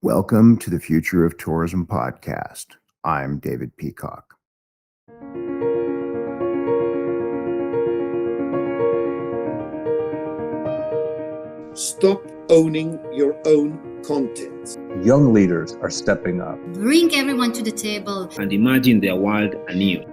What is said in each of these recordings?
Welcome to the Future of Tourism podcast. I'm David Peacock. Stop owning your own content. Young leaders are stepping up. Bring everyone to the table and imagine their world anew.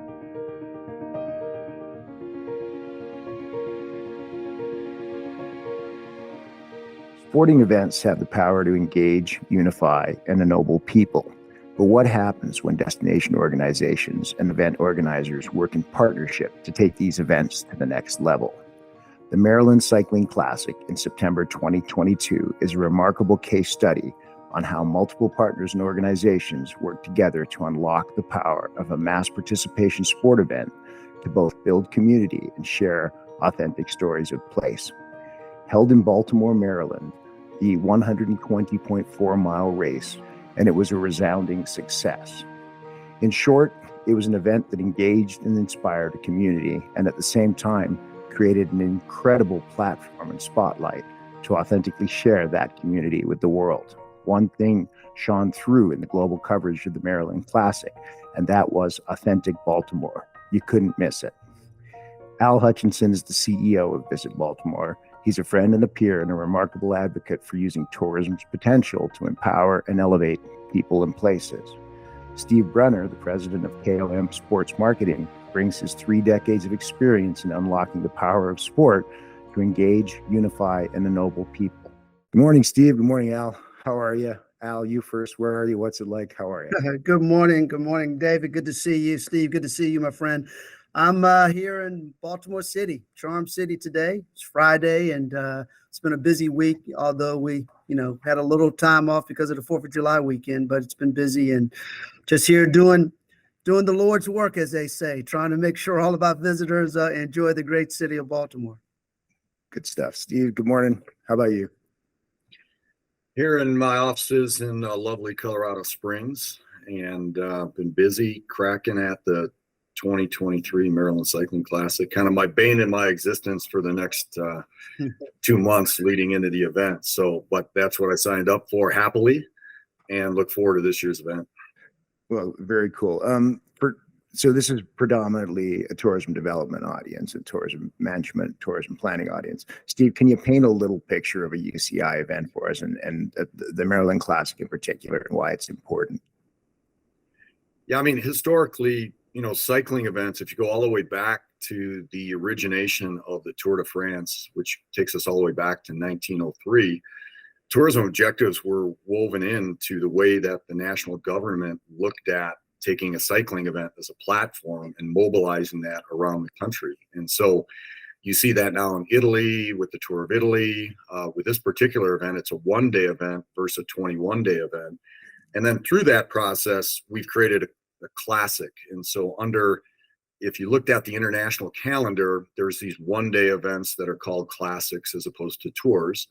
Sporting events have the power to engage, unify, and ennoble people. But what happens when destination organizations and event organizers work in partnership to take these events to the next level? The Maryland Cycling Classic in September 2022 is a remarkable case study on how multiple partners and organizations work together to unlock the power of a mass participation sport event to both build community and share authentic stories of place. Held in Baltimore, Maryland, the 120.4-mile race, and it was a resounding success. In short, it was an event that engaged and inspired a community and at the same time created an incredible platform and spotlight to authentically share that community with the world. One thing shone through in the global coverage of the Maryland Classic, and that was authentic Baltimore. You couldn't miss it. Al Hutchinson is the CEO of Visit Baltimore. He's a friend and a peer and a remarkable advocate for using tourism's potential to empower and elevate people and places. Steve Brunner, the president of KOM Sports Marketing, brings his 3 decades of experience in unlocking the power of sport to engage, unify, and ennoble people. Good morning, Steve. Good morning, Al. How are you? Al, you first. Where are you? What's it like? How are you? Good morning. Good morning, David. Good to see you. Steve, good to see you, my friend. I'm here in Baltimore City, Charm City today. It's Friday, and it's been a busy week, although we, had a little time off because of the 4th of July weekend, but it's been busy and just here doing the Lord's work, as they say, trying to make sure all of our visitors enjoy the great city of Baltimore. Good stuff. Steve, good morning. How about you? Here in my offices in lovely Colorado Springs, and been busy cracking at the 2023 Maryland Cycling Classic, kind of my bane in my existence for the next 2 months leading into the event. But that's what I signed up for happily and look forward to this year's event. Well, very cool. So this is predominantly a tourism development audience and tourism management, tourism planning audience. Steve, can you paint a little picture of a UCI event for us and the Maryland Classic in particular and why it's important? Yeah, I mean, historically, cycling events, if you go all the way back to the origination of the Tour de France, which takes us all the way back to 1903, tourism objectives were woven into the way that the national government looked at taking a cycling event as a platform and mobilizing that around the country. And so you see that now in Italy with the Tour of Italy. With this particular event, it's a 1-day event versus a 21-day event. And then through that process, we've created a classic. And so if you looked at the international calendar, there's these 1-day events that are called classics as opposed to tours.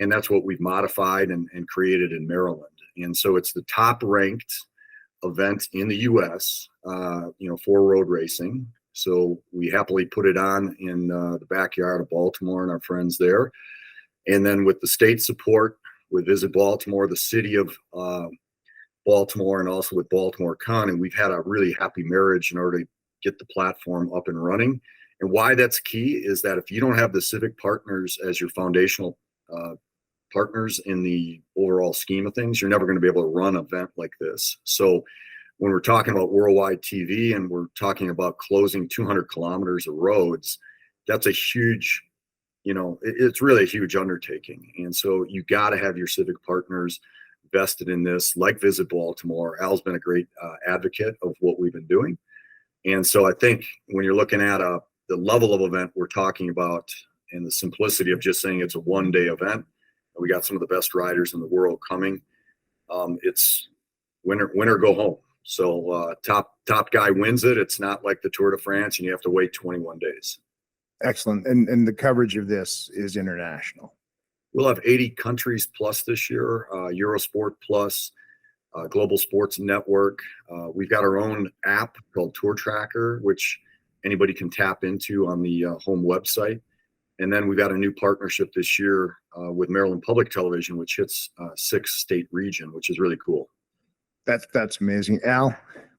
And that's what we've modified and created in Maryland. And so it's the top ranked event in the US, for road racing. So we happily put it on in the backyard of Baltimore and our friends there. And then with the state support, with Visit Baltimore, the city of Baltimore, and also with Baltimore County, we've had a really happy marriage in order to get the platform up and running. And why that's key is that if you don't have the civic partners as your foundational partners in the overall scheme of things, you're never going to be able to run an event like this. So when we're talking about worldwide TV and we're talking about closing 200 kilometers of roads, that's a huge, it's really a huge undertaking. And so you got to have your civic partners vested in this, like Visit Baltimore. Al's been a great advocate of what we've been doing. And so I think when you're looking at the level of event we're talking about and the simplicity of just saying it's a 1-day event, and we got some of the best riders in the world coming, it's winner go home. So top guy wins it. It's not like the Tour de France and you have to wait 21 days. Excellent. And the coverage of this is international. We'll have 80 countries plus this year, Eurosport plus, Global Sports Network. We've got our own app called Tour Tracker, which anybody can tap into on the home website. And then we got a new partnership this year with Maryland Public Television, which hits 6-state region, which is really cool. That's amazing. Al,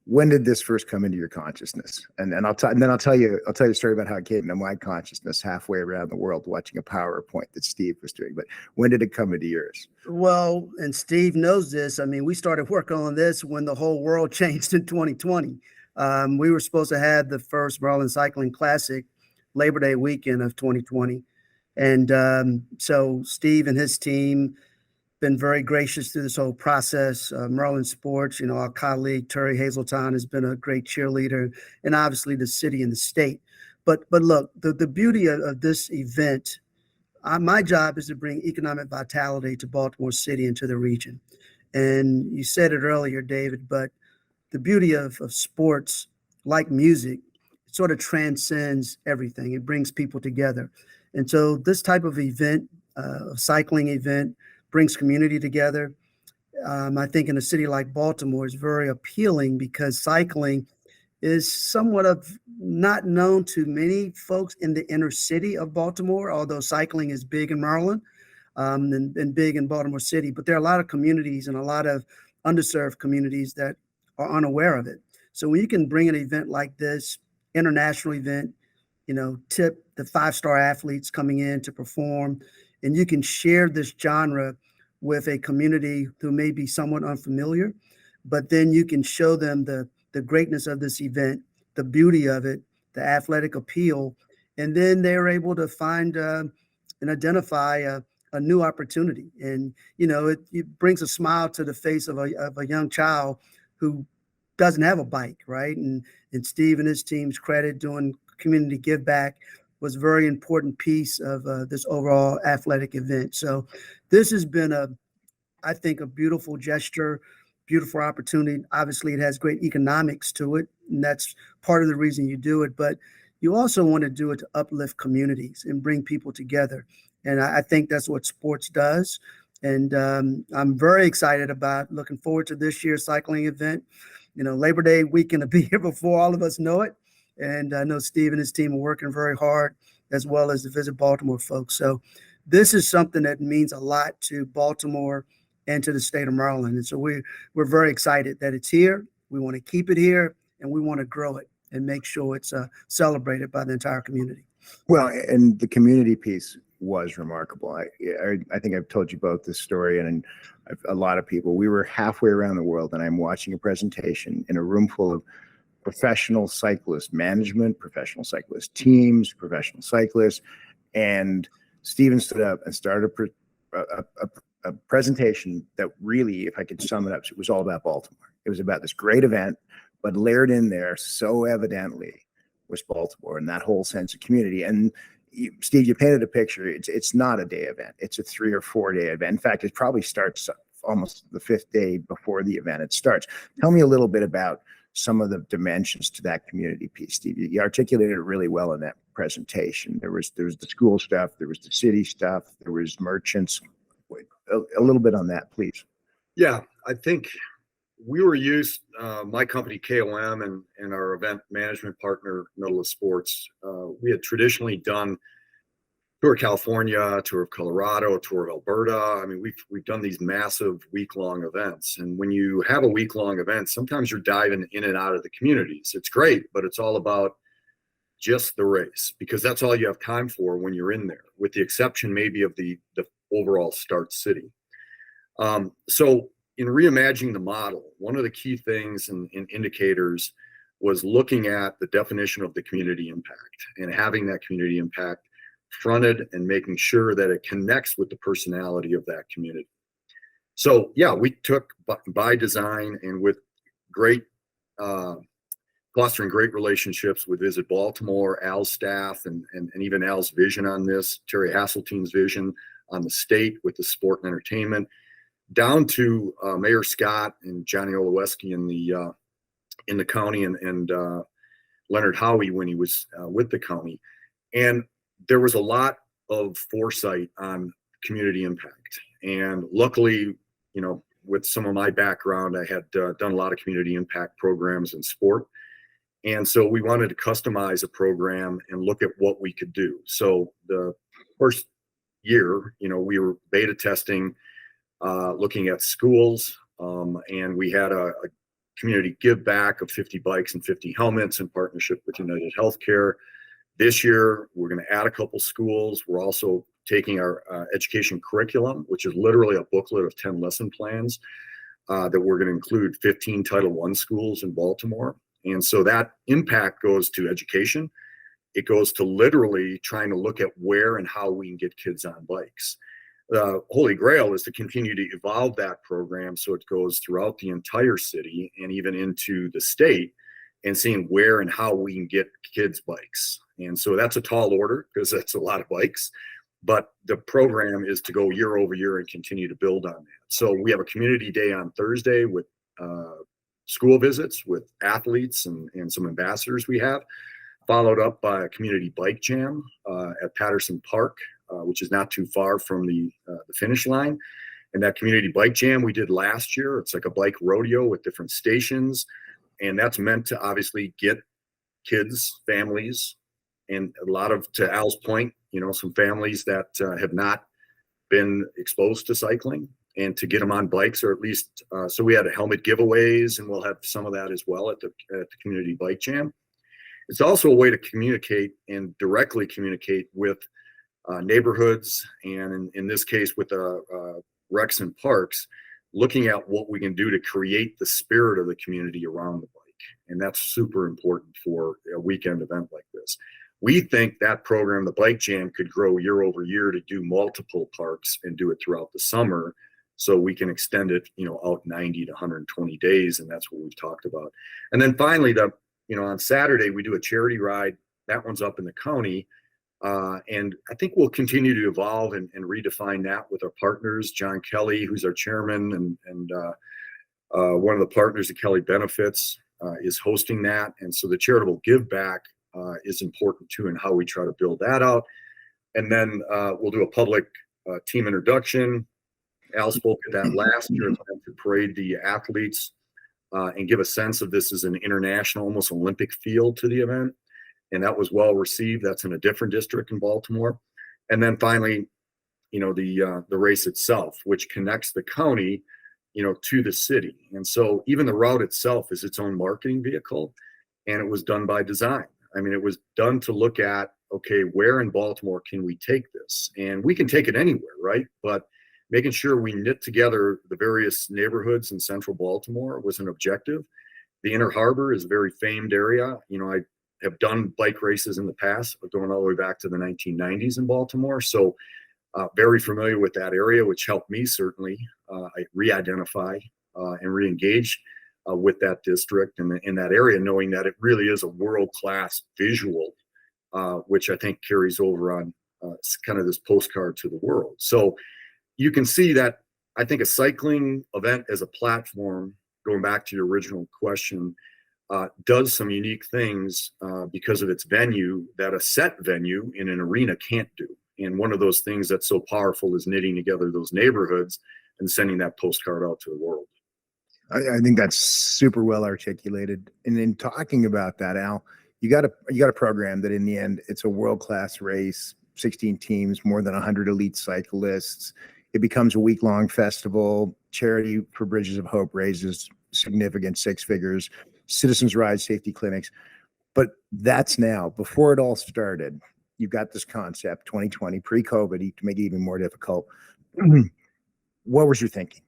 when did this first come into your consciousness? And then I'll tell you a story about how it came into my consciousness halfway around the world watching a PowerPoint that Steve was doing. But when did it come into yours? Well, and Steve knows this. I mean, we started working on this when the whole world changed in 2020. We were supposed to have the first Maryland Cycling Classic Labor Day weekend of 2020. And so Steve and his team been very gracious through this whole process. Maryland Sports, our colleague Terry Hazelton has been a great cheerleader, and obviously the city and the state. But look, the beauty of this event, my job is to bring economic vitality to Baltimore City and to the region. And you said it earlier, David, but the beauty of sports, like music, it sort of transcends everything. It brings people together. And so this type of event, a cycling event, brings community together. I think in a city like Baltimore is very appealing because cycling is somewhat of not known to many folks in the inner city of Baltimore, although cycling is big in Maryland and big in Baltimore City. But there are a lot of communities and a lot of underserved communities that are unaware of it. So when you can bring an event like this, international event, tip the 5-star athletes coming in to perform, and you can share this genre with a community who may be somewhat unfamiliar, but then you can show them the greatness of this event, the beauty of it, the athletic appeal, and then they're able to find and identify a new opportunity. And, it brings a smile to the face of a young child who doesn't have a bike, right? And Steve and his team's credit doing community give back was a very important piece of this overall athletic event. So this has been I think, a beautiful gesture, beautiful opportunity. Obviously, it has great economics to it, and that's part of the reason you do it. But you also want to do it to uplift communities and bring people together. And I think that's what sports does. And I'm very excited about looking forward to this year's cycling event. Labor Day weekend will be here before all of us know it. And I know Steve and his team are working very hard, as well as the Visit Baltimore folks. So this is something that means a lot to Baltimore and to the state of Maryland. And so we're very excited that it's here. We want to keep it here, and we want to grow it and make sure it's celebrated by the entire community. Well, and the community piece was remarkable. I think I've told you both this story, and a lot of people. We were halfway around the world, and I'm watching a presentation in a room full of professional cyclist management, professional cyclist teams, professional cyclists, and Steven stood up and started a presentation that really, if I could sum it up, it was all about Baltimore. It was about this great event, but layered in there so evidently was Baltimore and that whole sense of community. And Steve, you painted a picture. It's not a day event. It's a 3 or 4 day event. In fact, it probably starts almost the 5th day before the event it starts. Tell me a little bit about some of the dimensions to that community piece, Steve. You articulated it really well in that presentation. There was the school stuff, there was the city stuff, there was merchants. A little bit on that, please. Yeah, I think we were used, my company KOM and our event management partner, Nautilus Sports, we had traditionally done tour of California, tour of Colorado, tour of Alberta. I mean, we've done these massive week-long events. And when you have a week-long event, sometimes you're diving in and out of the communities. It's great, but it's all about just the race, because that's all you have time for when you're in there, with the exception maybe of the overall start city. So in reimagining the model, one of the key things and indicators was looking at the definition of the community impact and having that community impact fronted and making sure that it connects with the personality of that community. So yeah, we took by design and with great fostering great relationships with Visit Baltimore, Al's staff, and even Al's vision on this, Terry Hasseltine's vision on the state with the sport and entertainment, down to Mayor Scott and Johnny Olszewski in the county, and Leonard Howey when he was with the county. And there was a lot of foresight on community impact. And luckily, with some of my background, I had done a lot of community impact programs in sport. And so we wanted to customize a program and look at what we could do. So the first year, we were beta testing, looking at schools, and we had a community give back of 50 bikes and 50 helmets in partnership with United Healthcare. This year, we're going to add a couple schools. We're also taking our education curriculum, which is literally a booklet of 10 lesson plans, that we're going to include 15 Title I schools in Baltimore. And so that impact goes to education. It goes to literally trying to look at where and how we can get kids on bikes. The Holy Grail is to continue to evolve that program so it goes throughout the entire city and even into the state, and seeing where and how we can get kids bikes. And so that's a tall order because that's a lot of bikes, but the program is to go year over year and continue to build on that. So we have a community day on Thursday with school visits with athletes and some ambassadors we have, followed up by a community bike jam at Patterson Park, which is not too far from the finish line. And that community bike jam we did last year, it's like a bike rodeo with different stations. And that's meant to obviously get kids, families, and a lot of, to Al's point, some families that have not been exposed to cycling, and to get them on bikes, or at least, so we had helmet giveaways, and we'll have some of that as well at the community bike jam. It's also a way to communicate and directly communicate with neighborhoods, and in this case with recs and parks, looking at what we can do to create the spirit of the community around the bike. And that's super important for a weekend event like this. We think that program, the bike jam, could grow year over year to do multiple parks and do it throughout the summer, so we can extend it, out 90 to 120 days. And that's what we've talked about. And then finally, on Saturday, we do a charity ride. That one's up in the county. And I think we'll continue to evolve and redefine that with our partners. John Kelly, who's our chairman, and one of the partners of Kelly Benefits, is hosting that. And so the charitable give back is important too, in how we try to build that out. And then we'll do a public team introduction. Al spoke at that last year. It's meant to parade the athletes and give a sense of this as an international, almost Olympic feel to the event. And that was well received. That's in a different district in Baltimore. And then finally, the race itself, which connects the county, to the city. And so even the route itself is its own marketing vehicle, and it was done by design. I mean, it was done to look at, okay, where in Baltimore can we take this? And we can take it anywhere, right? But making sure we knit together the various neighborhoods in central Baltimore was an objective. The Inner Harbor is a very famed area. I have done bike races in the past, but going all the way back to the 1990s in Baltimore. So very familiar with that area, which helped me certainly re-identify and re-engage with that district and in that area, knowing that it really is a world-class visual, which I think carries over on kind of this postcard to the world. So you can see that I think a cycling event as a platform, going back to your original question, does some unique things because of its venue that a set venue in an arena can't do. And one of those things that's so powerful is knitting together those neighborhoods and sending that postcard out to the world. I think that's super well articulated. And in talking about that, Al, you got a program that in the end, it's a world-class race, 16 teams, more than 100 elite cyclists. It becomes a week-long festival. Charity for Bridges of Hope raises significant six figures. Citizens Ride safety clinics. But that's now. Before it all started, you've got this concept, 2020, pre-COVID, to make it even more difficult. What was your thinking?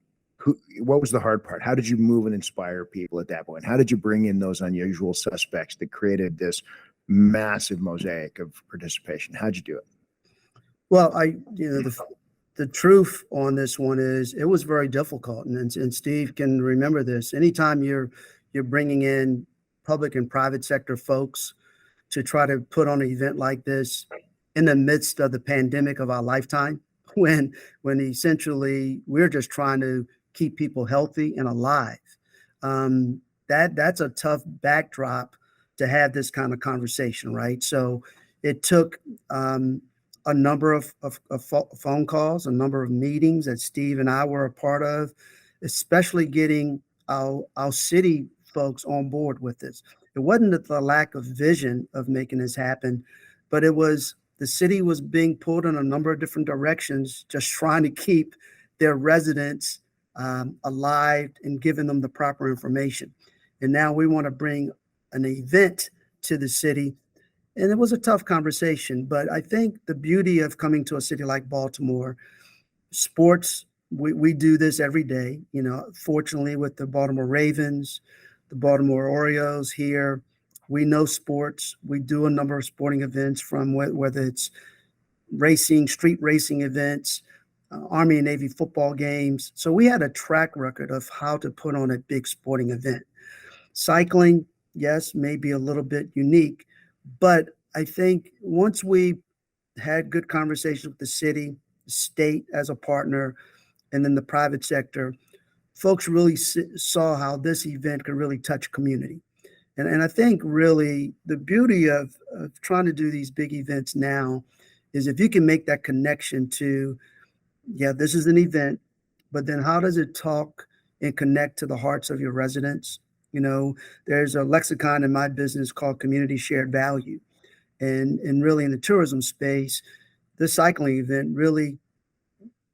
What was the hard part? How did you move and inspire people at that point? How did you bring in those unusual suspects that created this massive mosaic of participation? How'd you do it? Well, the truth on this one is it was very difficult, and Steve can remember this. Anytime you're bringing in public and private sector folks to try to put on an event like this in the midst of the pandemic of our lifetime, when essentially we're just trying to keep people healthy and alive, that's a tough backdrop to have this kind of conversation, right? So it took a number of phone calls, a number of meetings that Steve and I were a part of, especially getting our city folks on board with this. It wasn't the lack of vision of making this happen, but it was the city was being pulled in a number of different directions, just trying to keep their residents alive and giving them the proper information. And now we want to bring an event to the city. And it was a tough conversation, but I think the beauty of coming to a city like Baltimore, sports, we do this every day. You know, fortunately with the Baltimore Ravens, the Baltimore Orioles here, we know sports. We do a number of sporting events, from whether it's racing, street racing events, Army and Navy football games. So we had a track record of how to put on a big sporting event. Cycling, yes, may be a little bit unique, but I think once we had good conversations with the city, the state as a partner, and then the private sector, folks really saw how this event could really touch community. And I think really the beauty of trying to do these big events now is if you can make that connection to, yeah, this is an event, but then how does it talk and connect to the hearts of your residents? You know, there's a lexicon in my business called community shared value. And really in the tourism space, this cycling event really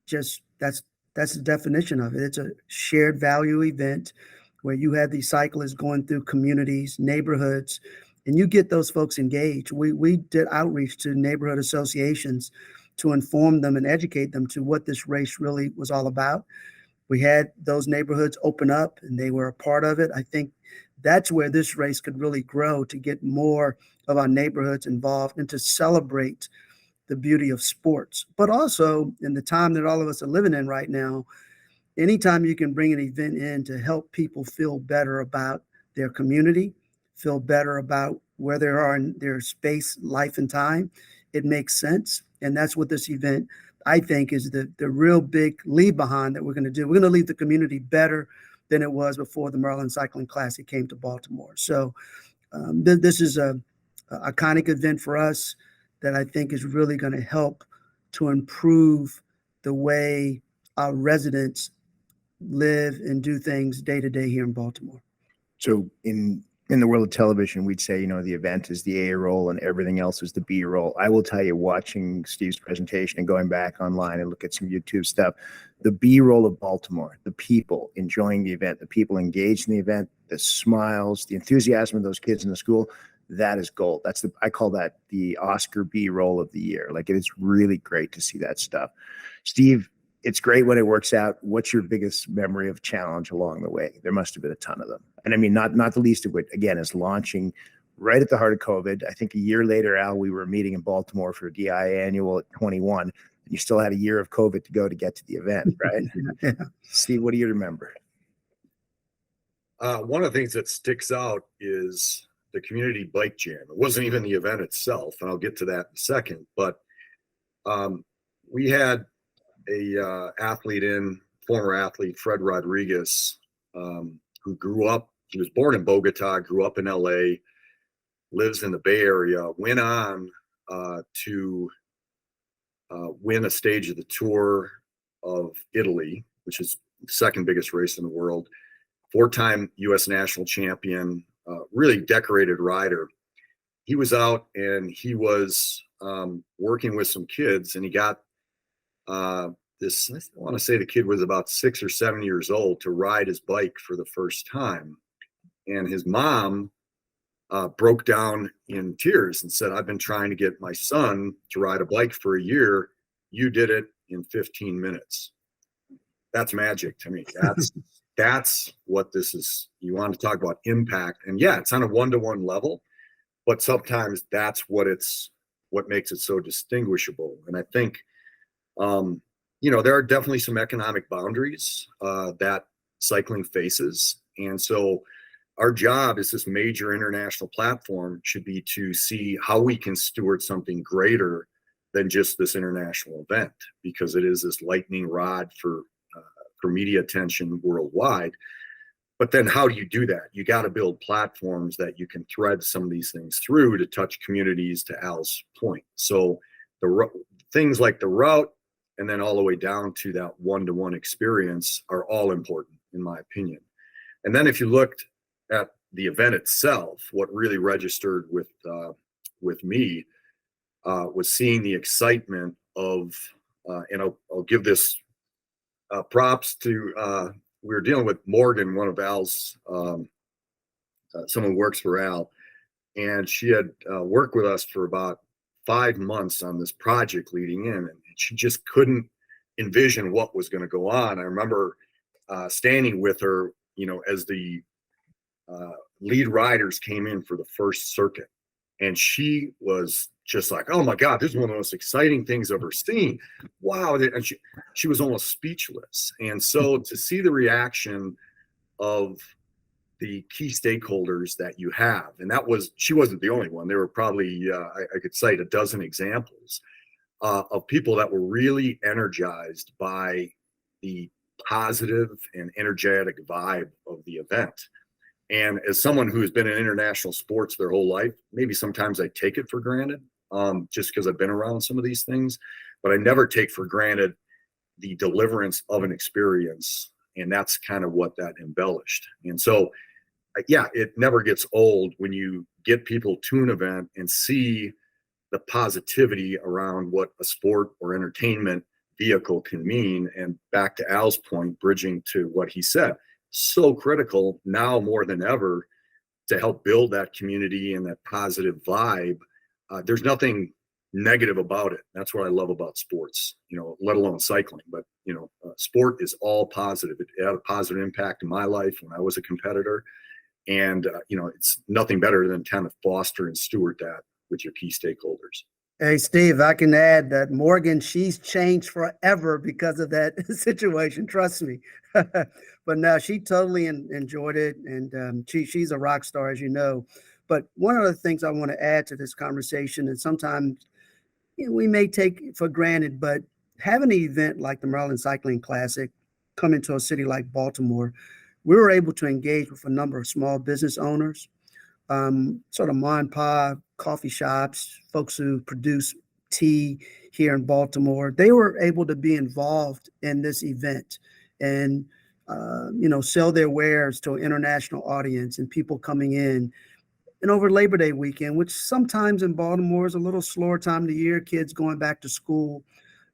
just, that's the definition of it. It's a shared value event where you have these cyclists going through communities, neighborhoods, and you get those folks engaged. We did outreach to neighborhood associations to inform them and educate them to what this race really was all about. We had those neighborhoods open up and they were a part of it. I think that's where this race could really grow, to get more of our neighborhoods involved and to celebrate the beauty of sports. But also in the time that all of us are living in right now, anytime you can bring an event in to help people feel better about their community, feel better about where they are in their space, life, and time, it makes sense. And that's what this event, I think, is the real big leave behind that we're going to do. We're going to leave the community better than it was before the Maryland Cycling Classic came to Baltimore. So this is a iconic event for us that I think is really going to help to improve the way our residents live and do things day to day here in Baltimore. So in the world of television, we'd say, you know, the event is the A roll and everything else is the B roll. I will tell you, watching Steve's presentation and going back online and look at some YouTube stuff, the B roll of Baltimore, the people enjoying the event, the people engaged in the event, the smiles, the enthusiasm of those kids in the school, that is gold. I call that the Oscar B roll of the year. Like, it is really great to see that stuff. Steve, it's great when it works out. What's your biggest memory of challenge along the way? There must have been a ton of them. And I mean, not the least of which, again, is launching right at the heart of COVID. I think a year later, Al, we were meeting in Baltimore for DI annual at 21, and you still had a year of COVID to go to get to the event, right? Yeah. Steve, what do you remember? One of the things that sticks out is the community bike jam. It wasn't even the event itself, and I'll get to that in a second, but we had a former athlete, Fred Rodriguez, who grew up, he was born in Bogota, grew up in LA, lives in the Bay Area, went on to win a stage of the Tour of Italy, which is the second biggest race in the world, 4-time US national champion, really decorated rider. He was out and he was working with some kids, and he got this, I want to say the kid was about 6 or 7 years old, to ride his bike for the first time. And his mom broke down in tears and said, "I've been trying to get my son to ride a bike for a year. You did it in 15 minutes. That's magic to me. That's what this is. You want to talk about impact. And yeah, it's on a one-to-one level, but sometimes that's what makes it so distinguishable. And I think, there are definitely some economic boundaries that cycling faces. And so our job as this major international platform should be to see how we can steward something greater than just this international event, because it is this lightning rod for media attention worldwide. But then how do you do that? You got to build platforms that you can thread some of these things through to touch communities, to Al's point. So things like the route, and then all the way down to that one-to-one experience, are all important, in my opinion. And then if you looked at the event itself, what really registered with me, was seeing the excitement of, and I'll give this props to, we were dealing with Morgan, one of Al's, someone who works for Al, and she had worked with us for about 5 months on this project leading in, and she just couldn't envision what was going to go on. I remember standing with her, as the lead riders came in for the first circuit, and she was just like, "Oh my God, this is one of the most exciting things I've ever seen! Wow!" And she was almost speechless. And so to see the reaction of the key stakeholders that you have, and she wasn't the only one. There were probably I could cite a dozen examples of people that were really energized by the positive and energetic vibe of the event. And as someone who has been in international sports their whole life, maybe sometimes I take it for granted, just because I've been around some of these things, but I never take for granted the deliverance of an experience. And that's kind of what that embellished. And so, yeah, it never gets old when you get people to an event and see the positivity around what a sport or entertainment vehicle can mean. And back to Al's point, bridging to what he said, so critical now more than ever to help build that community and that positive vibe. There's nothing negative about it. That's what I love about sports, let alone cycling. But, sport is all positive. It had a positive impact in my life when I was a competitor. And, it's nothing better than kind of foster and steward that with your key stakeholders. Hey, Steve, I can add that Morgan, she's changed forever because of that situation. Trust me. But no, she totally enjoyed it. And she's a rock star, as you know. But one of the things I want to add to this conversation, and sometimes we may take for granted, but having an event like the Maryland Cycling Classic come into a city like Baltimore, we were able to engage with a number of small business owners, sort of mom and pop coffee shops, folks who produce tea here in Baltimore. They were able to be involved in this event and, sell their wares to an international audience and people coming in. And over Labor Day weekend, which sometimes in Baltimore is a little slower time of the year, kids going back to school.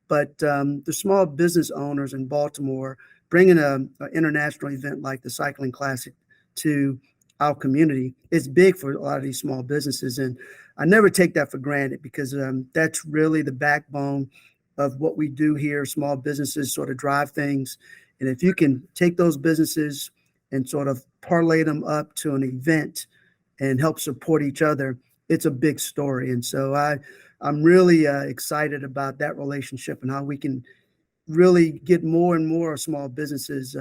But the small business owners in Baltimore bringing an international event like the Cycling Classic to our community is big for a lot of these small businesses. And I never take that for granted because that's really the backbone of what we do here. Small businesses sort of drive things. And if you can take those businesses and sort of parlay them up to an event and help support each other, it's a big story. And so I'm really excited about that relationship and how we can really get more and more small businesses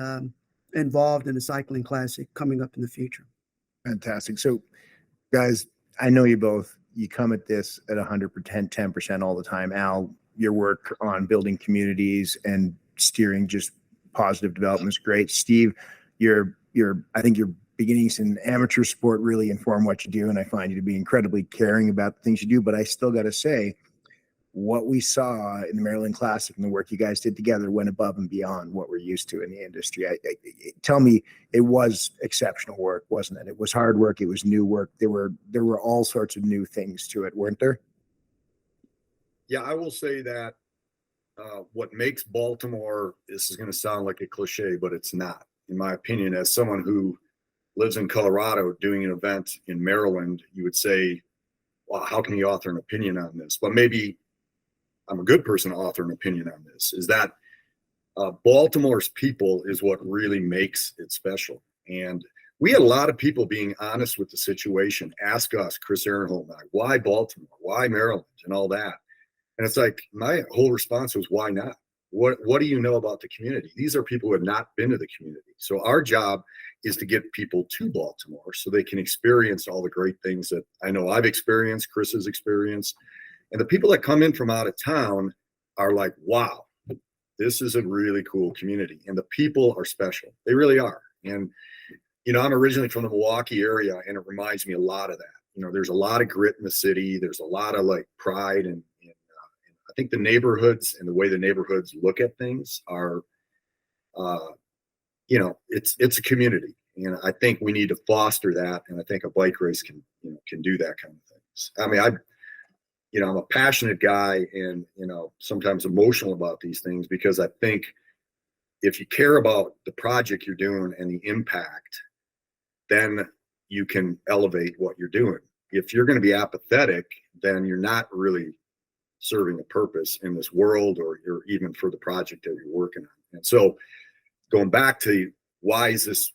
involved in the Cycling Classic coming up in the future. Fantastic. So, guys, I know you both. You come at this at 100%, 10% all the time. Al, your work on building communities and steering just positive development is great. Steve, I think your beginnings in amateur sport really inform what you do, and I find you to be incredibly caring about the things you do. But I still got to say, what we saw in the Maryland Classic and the work you guys did together went above and beyond what we're used to in the industry. Tell me, it was exceptional work, wasn't it? It was hard work. It was new work. There were all sorts of new things to it, weren't there? Yeah, I will say that what makes Baltimore, this is going to sound like a cliche, but it's not, in my opinion, as someone who lives in Colorado doing an event in Maryland, you would say, well, how can you author an opinion on this? But maybe I'm a good person to author an opinion on this, is that Baltimore's people is what really makes it special. And we had a lot of people being honest with the situation, ask us, Chris Aaronholm, why Baltimore, why Maryland, and all that. And it's like, my whole response was, why not? What do you know about the community? These are people who have not been to the community. So our job is to get people to Baltimore so they can experience all the great things that I know I've experienced, Chris has experienced. And the people that come in from out of town are like, wow, this is a really cool community. And the people are special. They really are. And, I'm originally from the Milwaukee area, and it reminds me a lot of that. There's a lot of grit in the city. There's a lot of pride. And I think the neighborhoods and the way the neighborhoods look at things are, it's a community. And I think we need to foster that. And I think a bike race can do that kind of things. I mean, I'm a passionate guy and, sometimes emotional about these things, because I think if you care about the project you're doing and the impact, then you can elevate what you're doing. If you're going to be apathetic, then you're not really serving a purpose in this world, or you're even for the project that you're working on. And so going back to why is this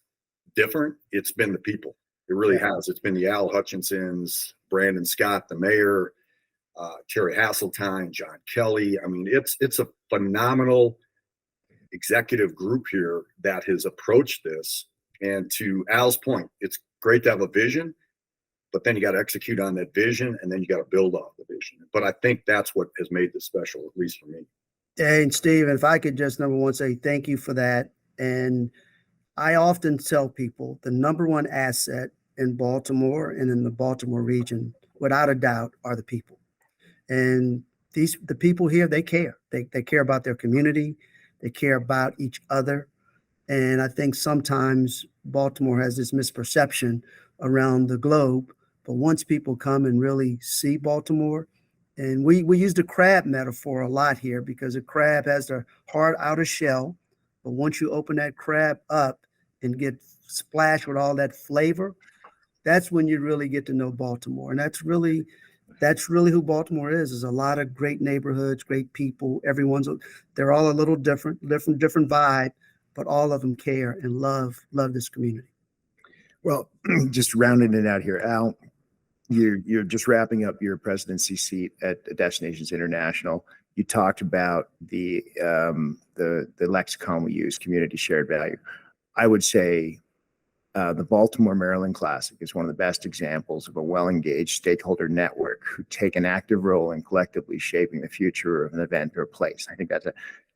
different? It's been the people. It really has. It's been the Al Hutchinsons, Brandon Scott, the mayor, Terry Hasseltine, John Kelly. I mean, it's a phenomenal executive group here that has approached this. And to Al's point, it's great to have a vision, but then you got to execute on that vision, and then you got to build off the vision. But I think that's what has made this special, at least for me. And Steve, if I could just number one say thank you for that. And I often tell people the number one asset in Baltimore and in the Baltimore region, without a doubt, are the people. And the people here, they care. They care about their community. They care about each other. And I think sometimes Baltimore has this misperception around the globe. But once people come and really see Baltimore, and we use the crab metaphor a lot here, because a crab has their hard outer shell. But once you open that crab up and get splashed with all that flavor, that's when you really get to know Baltimore. And that's really who Baltimore is. There's a lot of great neighborhoods, great people. They're all a little different vibe, but all of them care and love this community. Well, just rounding it out here, Al, you're just wrapping up your presidency seat at Destinations International. You talked about the lexicon we use, community shared value. I would say the Baltimore, Maryland Classic is one of the best examples of a well-engaged stakeholder network who take an active role in collectively shaping the future of an event or place. I think that's a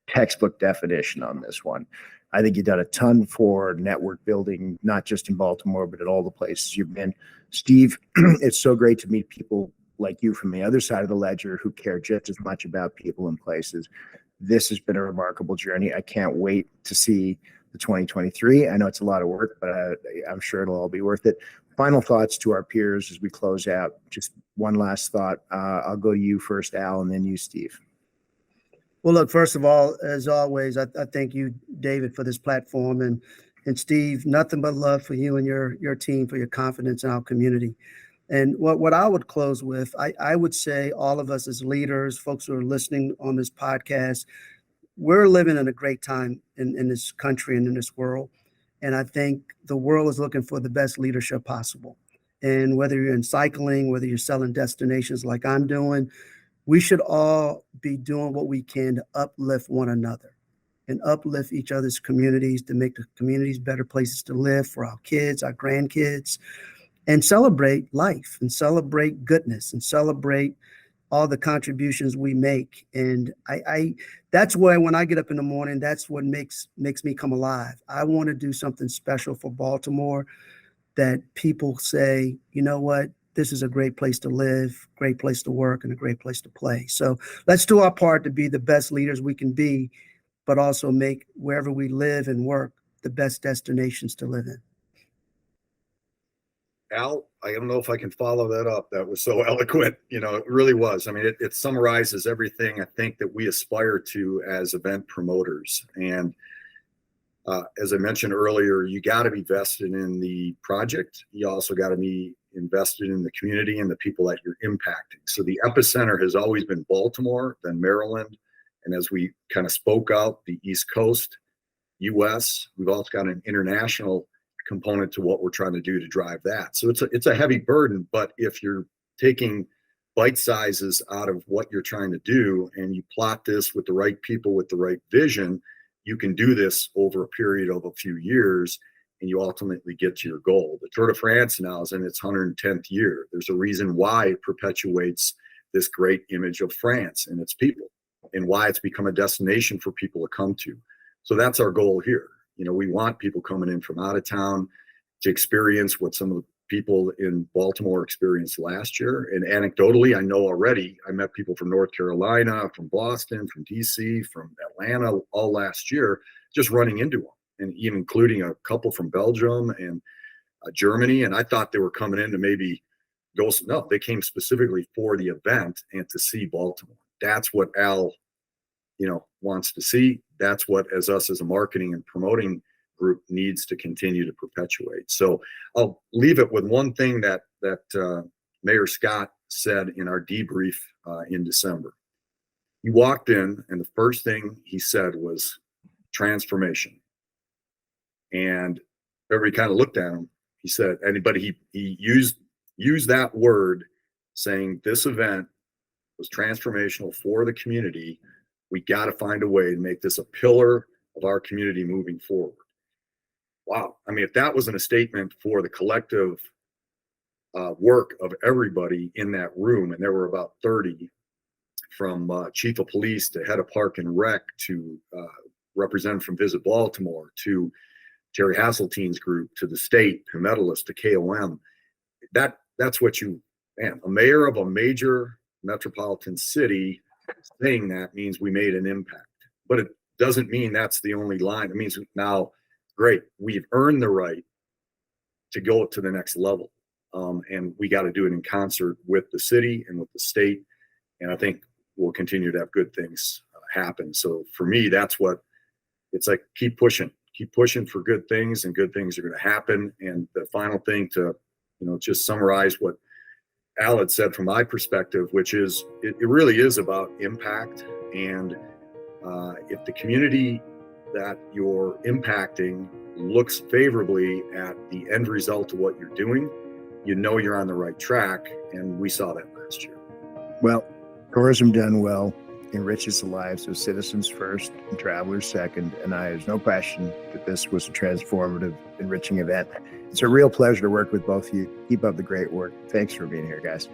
textbook definition on this one. I think you've done a ton for network building, not just in Baltimore, but at all the places you've been. Steve, it's so great to meet people like you from the other side of the ledger who care just as much about people and places. This has been a remarkable journey. I can't wait to see the 2023. I know it's a lot of work, but I'm sure it'll all be worth it. Final thoughts to our peers as we close out. Just one last thought. I'll go to you first, Al, and then you, Steve. Well, look, first of all, as always, I thank you, David, for this platform, and Steve, nothing but love for you and your team, for your confidence in our community. And what I would close with, I would say all of us as leaders, folks who are listening on this podcast, we're living in a great time in this country and in this world. And I think the world is looking for the best leadership possible. And whether you're in cycling, whether you're selling destinations like I'm doing, we should all be doing what we can to uplift one another and uplift each other's communities, to make the communities better places to live for our kids, our grandkids, and celebrate life and celebrate goodness and celebrate all the contributions we make. And I that's why when I get up in the morning, that's what makes me come alive. I want to do something special for Baltimore that people say, you know what, this is a great place to live, great place to work, and a great place to play. So let's do our part to be the best leaders we can be, but also make wherever we live and work the best destinations to live in. Al, I don't know if I can follow that up. That was so eloquent. It really was. I mean, it summarizes everything I think that we aspire to as event promoters. And as I mentioned earlier, you got to be vested in the project. You also got to be invested in the community and the people that you're impacting. So the epicenter has always been Baltimore, then Maryland. And as we kind of spoke out, the East Coast, US, we've also got an international component to what we're trying to do to drive that. So it's a heavy burden, but if you're taking bite sizes out of what you're trying to do and you plot this with the right people, with the right vision, you can do this over a period of a few years and you ultimately get to your goal. The Tour de France now is in its 110th year. There's a reason why it perpetuates this great image of France and its people, and why it's become a destination for people to come to. So that's our goal here. We want people coming in from out of town to experience what some of the people in Baltimore experienced last year. And anecdotally, I know already, I met people from North Carolina, from Boston, from DC, from Atlanta all last year, just running into them, and even including a couple from Belgium and Germany. And I thought they were coming in to maybe No, they came specifically for the event and to see Baltimore. That's what Al, wants to see. That's what, as a marketing and promoting group, needs to continue to perpetuate. So I'll leave it with one thing that Mayor Scott said in our debrief in December. He walked in, and the first thing he said was transformation. And everybody kind of looked at him. He said, he used that word, saying this event was transformational for the community. We got to find a way to make this a pillar of our community moving forward. Wow. I mean, if that wasn't a statement for the collective work of everybody in that room, and there were about 30, from chief of police to head of park and rec to representative from Visit Baltimore to Jerry Hasseltine's group to the state to medalists to KOM. That's what a mayor of a major metropolitan city saying that means we made an impact. But it doesn't mean that's the only line. It means now, great, we've earned the right to go to the next level. And we got to do it in concert with the city and with the state. And I think we'll continue to have good things happen. So for me, that's what it's like. Keep pushing for good things, and good things are going to happen. And the final thing to, just summarize what Al had said from my perspective, which is it really is about impact. And if the community that you're impacting looks favorably at the end result of what you're doing, you're on the right track. And we saw that last year. Well, tourism done well enriches the lives of citizens first and travelers second. And there's no question that this was a transformative, enriching event. It's a real pleasure to work with both of you. Keep up the great work. Thanks for being here, guys.